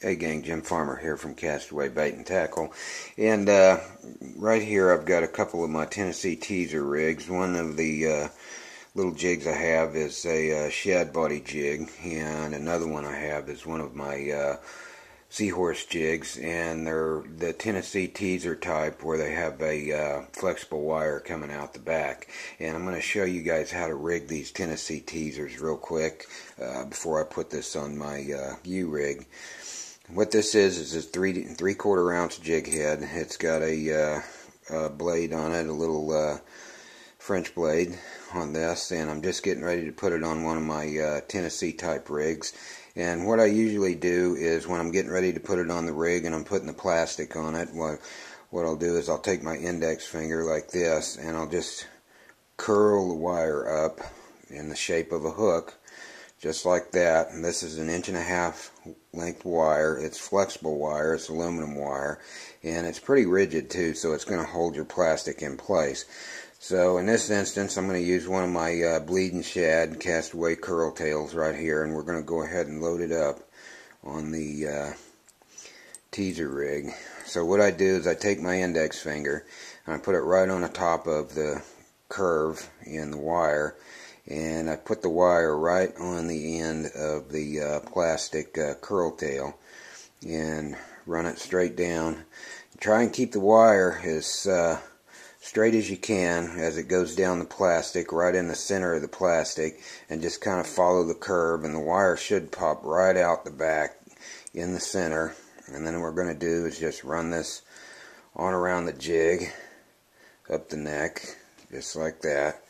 Hey gang, Jim Farmer here from Castaway Bait and Tackle, and right here I've got a couple of my Tennessee teaser rigs. One of the little jigs I have is a shad body jig, and another one I have is one of my seahorse jigs, and they're the Tennessee teaser type where they have a flexible wire coming out the back. And I'm going to show you guys how to rig these Tennessee teasers real quick before I put this on my U-rig. What this is a 3/4 ounce jig head. It's got a blade on it, a little French blade on this, and I'm just getting ready to put it on one of my Tennessee type rigs. And what I usually do is when I'm getting ready to put it on the rig and I'm putting the plastic on it, what I'll do is I'll take my index finger like this and I'll just curl the wire up in the shape of a hook, just like that. And this is an 1.5 inch length wire. It's flexible wire, it's aluminum wire, and it's pretty rigid too, so it's going to hold your plastic in place. So in this instance I'm going to use one of my bleeding shad castaway curl tails right here, and we're going to go ahead and load it up on the teaser rig. So what I do is I take my index finger and I put it right on the top of the curve in the wire, and I put the wire right on the end of the plastic curl tail and run it straight down. Try and keep the wire as straight as you can as it goes down the plastic, right in the center of the plastic, and just kind of follow the curve, and the wire should pop right out the back in the center. And then what we're going to do is just run this on around the jig up the neck, just like that.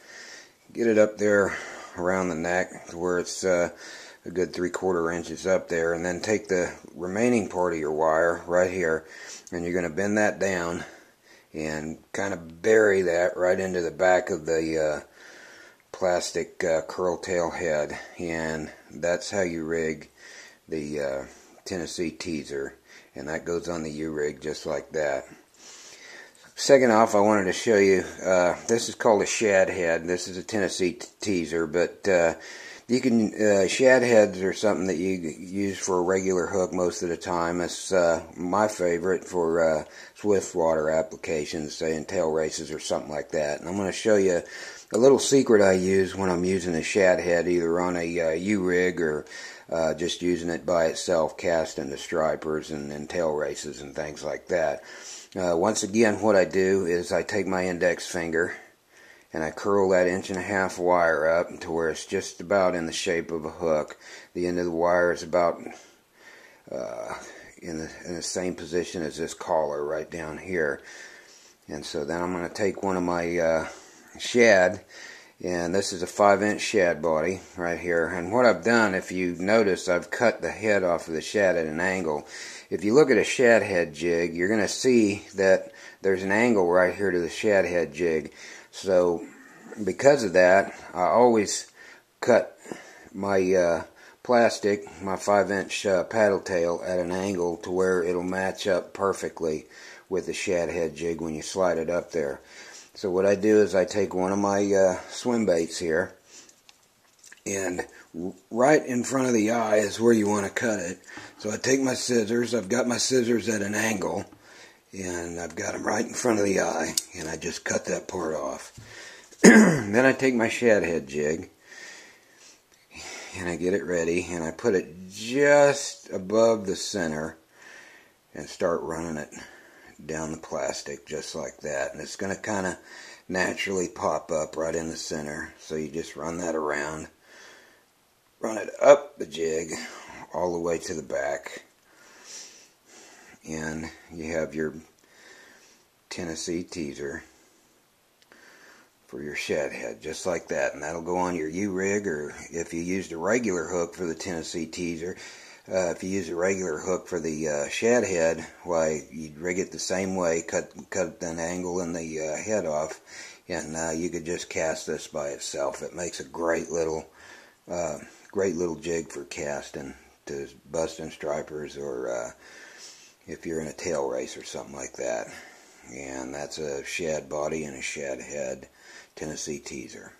Get it up there around the neck to where it's a good 3/4 inches up there, and then take the remaining part of your wire right here, and you're going to bend that down and kind of bury that right into the back of the plastic curl tail head. And that's how you rig the Tennessee teaser, and that goes on the U-rig just like that. Second off, I wanted to show you, this is called a shad head. This is a Tennessee teaser, but you can, shad heads are something that you use for a regular hook most of the time. It's my favorite for swift water applications, say in tail races or something like that. And I'm going to show you a little secret I use when I'm using a shad head, either on a U-rig or just using it by itself, casting the stripers and tail races and things like that. Once again, what I do is I take my index finger and I curl that 1.5 inch wire up to where it's just about in the shape of a hook. The end of the wire is about in the same position as this collar right down here. And so then I'm going to take one of my shad, and this is a 5-inch shad body right here. And what I've done, if you notice, I've cut the head off of the shad at an angle. If you look at a shad head jig, you're going to see that there's an angle right here to the shad head jig. So because of that, I always cut my plastic, my 5-inch paddle tail, at an angle to where it'll match up perfectly with the shad head jig when you slide it up there. So what I do is I take one of my swim baits here, and right in front of the eye is where you want to cut it. So I take my scissors, I've got my scissors at an angle, and I've got them right in front of the eye, and I just cut that part off. Then I take my shad head jig and I get it ready, and I put it just above the center and start running it down the plastic just like that. And it's going to kind of naturally pop up right in the center. So you just run that around, run it up the jig all the way to the back, and you have your Tennessee teaser for your shad head, just like that. And that'll go on your U-rig, or if you used a regular hook for the Tennessee teaser, if you use a regular hook for the shad head, why, you'd rig it the same way, cut an angle in the head off, and you could just cast this by itself. It makes a great little jig for casting, to busting stripers, or if you're in a tail race or something like that. And that's a shad body and a shad head Tennessee teaser.